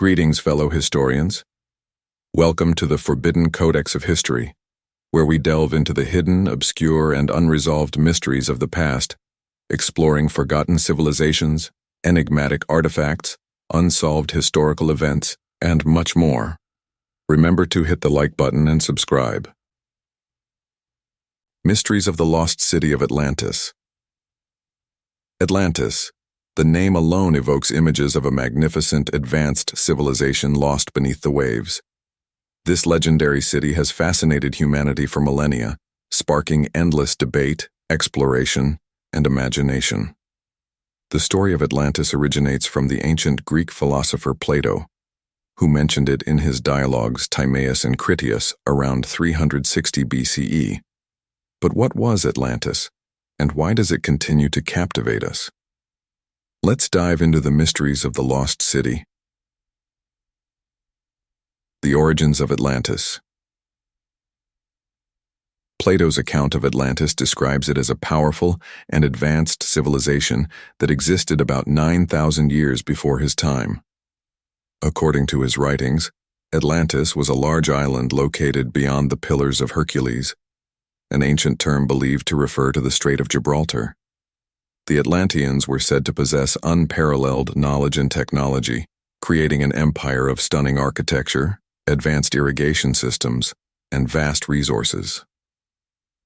Greetings, fellow historians. Welcome to the Forbidden Codex of History, where we delve into the hidden, obscure, and unresolved mysteries of the past, exploring forgotten civilizations, enigmatic artifacts, unsolved historical events, and much more. Remember to hit the like button and subscribe. Mysteries of the Lost City of Atlantis. Atlantis. The name alone evokes images of a magnificent, advanced civilization lost beneath the waves. This legendary city has fascinated humanity for millennia, sparking endless debate, exploration, and imagination. The story of Atlantis originates from the ancient Greek philosopher Plato, who mentioned it in his dialogues Timaeus and Critias around 360 BCE. But what was Atlantis, and why does it continue to captivate us? Let's dive into the mysteries of the lost city. The Origins of Atlantis. Plato's account of Atlantis describes it as a powerful and advanced civilization that existed about 9,000 years before his time. According to his writings, Atlantis was a large island located beyond the Pillars of Hercules, an ancient term believed to refer to the Strait of Gibraltar. The Atlanteans were said to possess unparalleled knowledge and technology, creating an empire of stunning architecture, advanced irrigation systems, and vast resources.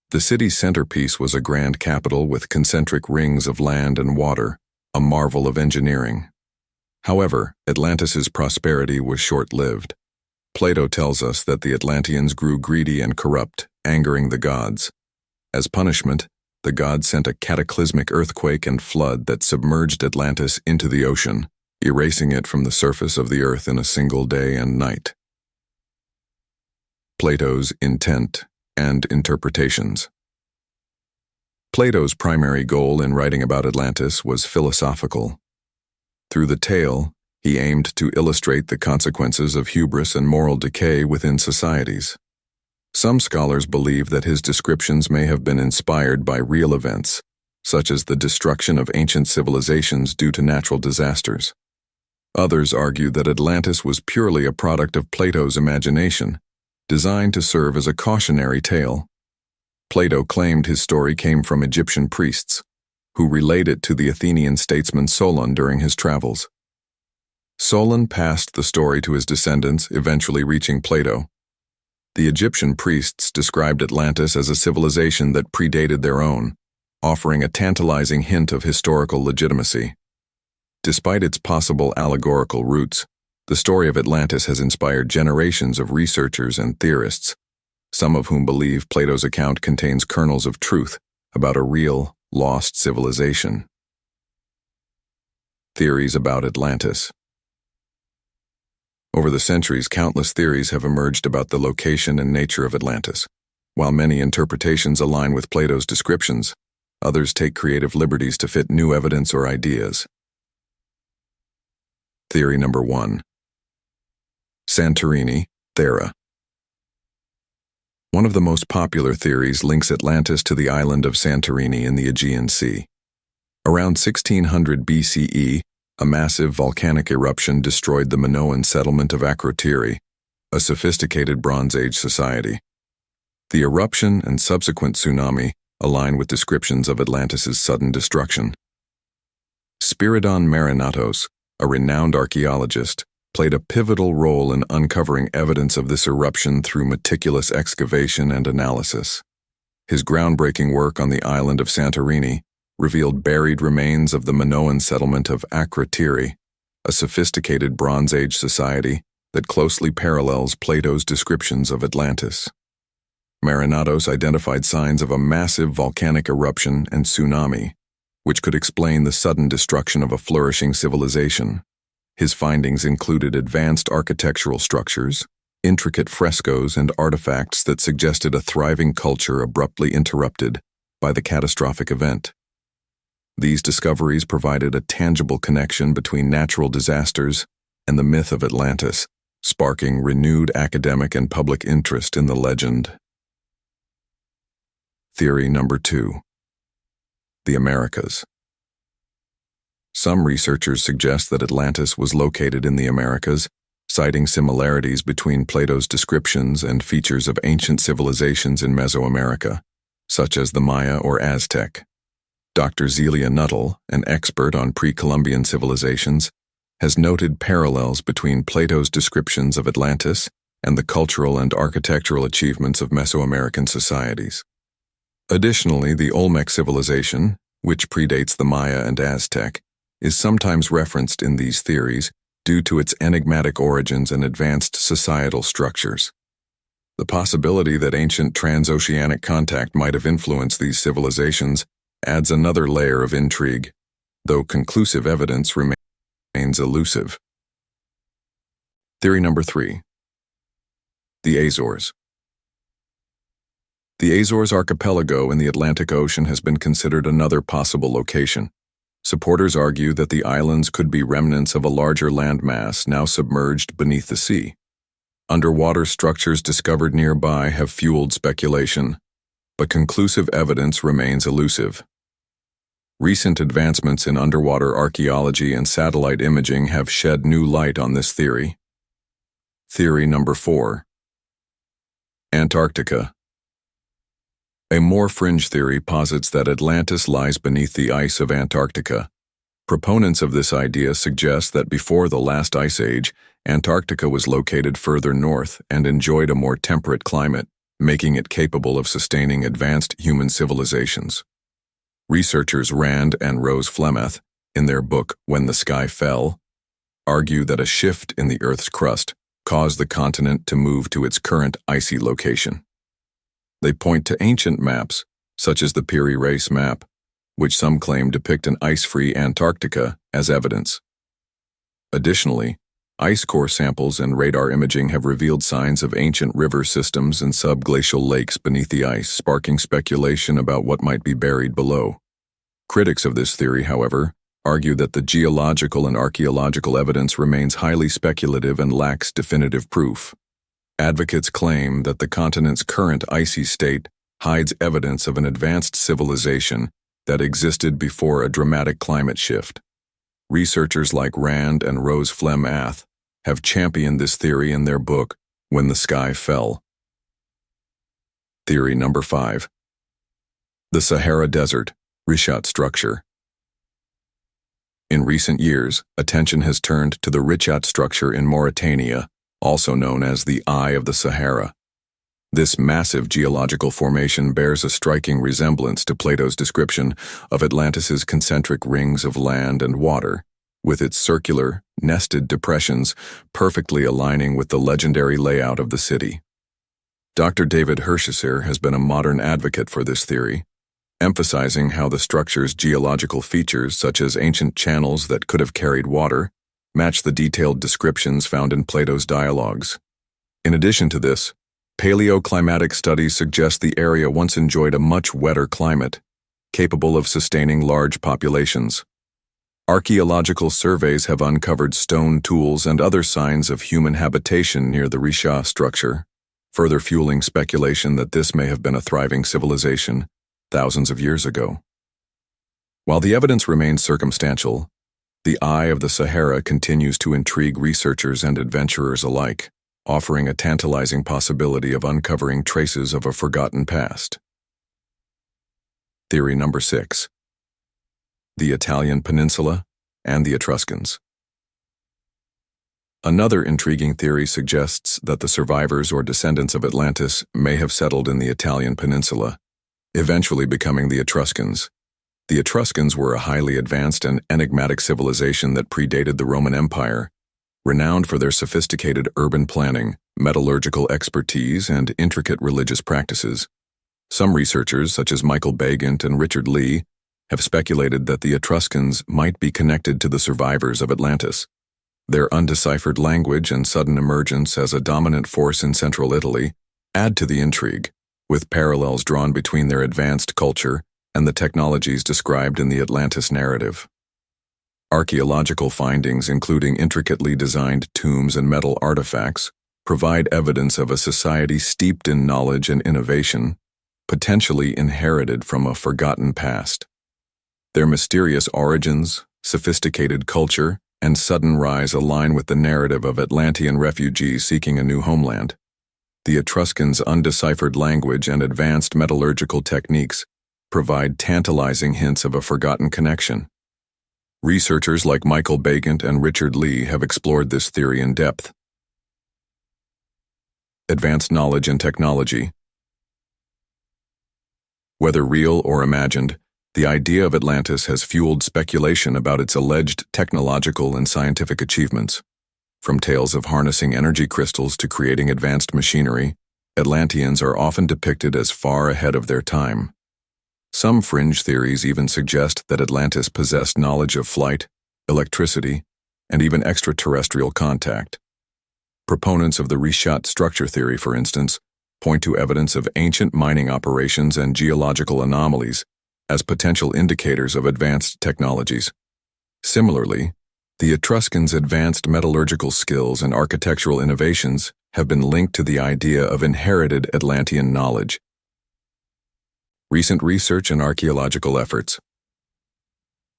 The city's centerpiece was a grand capital with concentric rings of land and water, a marvel of engineering. However, Atlantis's prosperity was short-lived. Plato tells us that the Atlanteans grew greedy and corrupt, angering the gods. As punishment, the gods sent a cataclysmic earthquake and flood that submerged Atlantis into the ocean, erasing it from the surface of the earth in a single day and night. Plato's intent and interpretations. Plato's primary goal in writing about Atlantis was philosophical. Through the tale, he aimed to illustrate the consequences of hubris and moral decay within societies. Some scholars believe that his descriptions may have been inspired by real events, such as the destruction of ancient civilizations due to natural disasters. Others argue that Atlantis was purely a product of Plato's imagination, designed to serve as a cautionary tale. Plato claimed his story came from Egyptian priests, who relayed it to the Athenian statesman Solon during his travels. Solon passed the story to his descendants, eventually reaching Plato. The Egyptian priests described Atlantis as a civilization that predated their own, offering a tantalizing hint of historical legitimacy. Despite its possible allegorical roots, the story of Atlantis has inspired generations of researchers and theorists, some of whom believe Plato's account contains kernels of truth about a real, lost civilization. Theories about Atlantis. Over the centuries, countless theories have emerged about the location and nature of Atlantis. While many interpretations align with Plato's descriptions, others take creative liberties to fit new evidence or ideas. Theory number 1. Santorini, Thera. One of the most popular theories links Atlantis to the island of Santorini in the Aegean Sea. Around 1600 BCE, a massive volcanic eruption destroyed the Minoan settlement of Akrotiri, a sophisticated Bronze Age society. The eruption and subsequent tsunami align with descriptions of Atlantis's sudden destruction. Spiridon Marinatos, a renowned archaeologist, played a pivotal role in uncovering evidence of this eruption through meticulous excavation and analysis. His groundbreaking work on the island of Santorini revealed buried remains of the Minoan settlement of Akrotiri, a sophisticated Bronze Age society that closely parallels Plato's descriptions of Atlantis. Marinatos identified signs of a massive volcanic eruption and tsunami, which could explain the sudden destruction of a flourishing civilization. His findings included advanced architectural structures, intricate frescoes, and artifacts that suggested a thriving culture abruptly interrupted by the catastrophic event. These discoveries provided a tangible connection between natural disasters and the myth of Atlantis, sparking renewed academic and public interest in the legend. Theory number 2. The Americas. Some researchers suggest that Atlantis was located in the Americas, citing similarities between Plato's descriptions and features of ancient civilizations in Mesoamerica, such as the Maya or Aztec. Dr. Zelia Nuttall, an expert on pre-Columbian civilizations, has noted parallels between Plato's descriptions of Atlantis and the cultural and architectural achievements of Mesoamerican societies. Additionally, the Olmec civilization, which predates the Maya and Aztec, is sometimes referenced in these theories due to its enigmatic origins and advanced societal structures. The possibility that ancient transoceanic contact might have influenced these civilizations adds another layer of intrigue, though conclusive evidence remains elusive. Theory number 3. The Azores. The Azores archipelago in the Atlantic Ocean has been considered another possible location. Supporters argue that the islands could be remnants of a larger landmass now submerged beneath the sea. Underwater structures discovered nearby have fueled speculation, but conclusive evidence remains elusive. Recent advancements in underwater archaeology and satellite imaging have shed new light on this theory. Theory number 4. Antarctica. A more fringe theory posits that Atlantis lies beneath the ice of Antarctica. Proponents of this idea suggest that before the last ice age, Antarctica was located further north and enjoyed a more temperate climate, making it capable of sustaining advanced human civilizations. Researchers Rand and Rose Flemeth, in their book When the Sky Fell, argue that a shift in the Earth's crust caused the continent to move to its current icy location. They point to ancient maps, such as the Piri Reis map, which some claim depict an ice-free Antarctica, as evidence. Additionally, ice core samples and radar imaging have revealed signs of ancient river systems and subglacial lakes beneath the ice, sparking speculation about what might be buried below. Critics of this theory, however, argue that the geological and archaeological evidence remains highly speculative and lacks definitive proof. Advocates claim that the continent's current icy state hides evidence of an advanced civilization that existed before a dramatic climate shift. Researchers like Rand and Rose Flemeth have championed this theory in their book, When the Sky Fell. Theory number 5. The Sahara Desert, Richat structure. In recent years, attention has turned to the Richat structure in Mauritania, also known as the Eye of the Sahara. This massive geological formation bears a striking resemblance to Plato's description of Atlantis's concentric rings of land and water, with its circular, nested depressions perfectly aligning with the legendary layout of the city. Dr. David Hirschesser has been a modern advocate for this theory, emphasizing how the structure's geological features, such as ancient channels that could have carried water, match the detailed descriptions found in Plato's dialogues. In addition to this, paleoclimatic studies suggest the area once enjoyed a much wetter climate, capable of sustaining large populations. Archaeological surveys have uncovered stone tools and other signs of human habitation near the Richat structure, further fueling speculation that this may have been a thriving civilization thousands of years ago. While the evidence remains circumstantial, the Eye of the Sahara continues to intrigue researchers and adventurers alike, offering a tantalizing possibility of uncovering traces of a forgotten past. Theory number 6. The Italian Peninsula and the Etruscans. Another intriguing theory suggests that the survivors or descendants of Atlantis may have settled in the Italian Peninsula, eventually becoming the Etruscans. The Etruscans were a highly advanced and enigmatic civilization that predated the Roman Empire, renowned for their sophisticated urban planning, metallurgical expertise, and intricate religious practices. Some researchers, such as Michael Bagant and Richard Lee, have speculated that the Etruscans might be connected to the survivors of Atlantis. Their undeciphered language and sudden emergence as a dominant force in central Italy add to the intrigue, with parallels drawn between their advanced culture and the technologies described in the Atlantis narrative. Archaeological findings, including intricately designed tombs and metal artifacts, provide evidence of a society steeped in knowledge and innovation, potentially inherited from a forgotten past. Their mysterious origins, sophisticated culture, and sudden rise align with the narrative of Atlantean refugees seeking a new homeland. The Etruscans' undeciphered language and advanced metallurgical techniques provide tantalizing hints of a forgotten connection. Researchers like Michael Bagant and Richard Lee have explored this theory in depth. Advanced knowledge and technology. Whether real or imagined, the idea of Atlantis has fueled speculation about its alleged technological and scientific achievements. From tales of harnessing energy crystals to creating advanced machinery, Atlanteans are often depicted as far ahead of their time. Some fringe theories even suggest that Atlantis possessed knowledge of flight, electricity, and even extraterrestrial contact. Proponents of the Richat structure theory, for instance, point to evidence of ancient mining operations and geological anomalies as potential indicators of advanced technologies. Similarly, the Etruscans' advanced metallurgical skills and architectural innovations have been linked to the idea of inherited Atlantean knowledge. Recent research and archaeological efforts.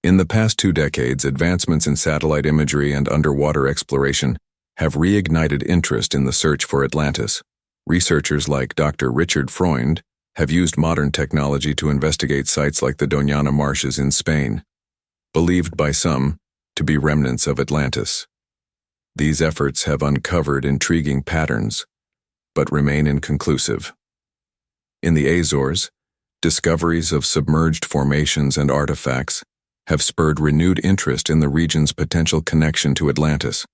In the past 2 decades, advancements in satellite imagery and underwater exploration have reignited interest in the search for Atlantis. Researchers like Dr. Richard Freund have used modern technology to investigate sites like the Doñana Marshes in Spain, believed by some to be remnants of Atlantis. These efforts have uncovered intriguing patterns, but remain inconclusive. In the Azores, discoveries of submerged formations and artifacts have spurred renewed interest in the region's potential connection to Atlantis.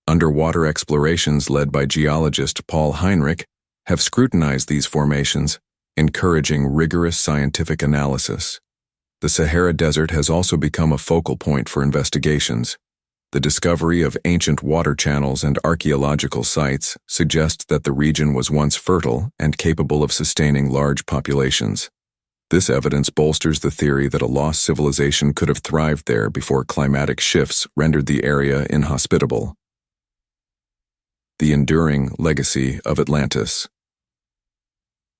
Underwater explorations led by geologist Paul Heinrich have scrutinized these formations, encouraging rigorous scientific analysis. The Sahara Desert has also become a focal point for investigations. The discovery of ancient water channels and archaeological sites suggests that the region was once fertile and capable of sustaining large populations. This evidence bolsters the theory that a lost civilization could have thrived there before climatic shifts rendered the area inhospitable. The enduring legacy of Atlantis.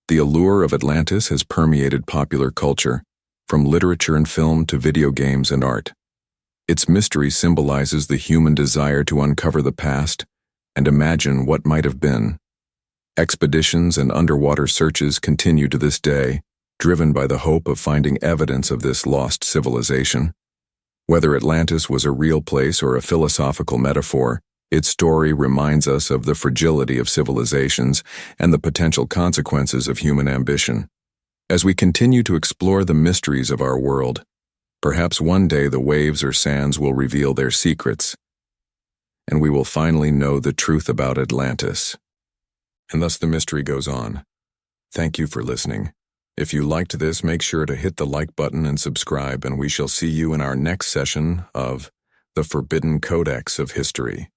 The allure of Atlantis has permeated popular culture, from literature and film to video games and art. Its mystery symbolizes the human desire to uncover the past and imagine what might have been. Expeditions and underwater searches continue to this day, driven by the hope of finding evidence of this lost civilization. Whether Atlantis was a real place or a philosophical metaphor, its story reminds us of the fragility of civilizations and the potential consequences of human ambition. As we continue to explore the mysteries of our world, perhaps one day the waves or sands will reveal their secrets, and we will finally know the truth about Atlantis. And thus the mystery goes on. Thank you for listening. If you liked this, make sure to hit the like button and subscribe, and we shall see you in our next session of The Forbidden Codex of History.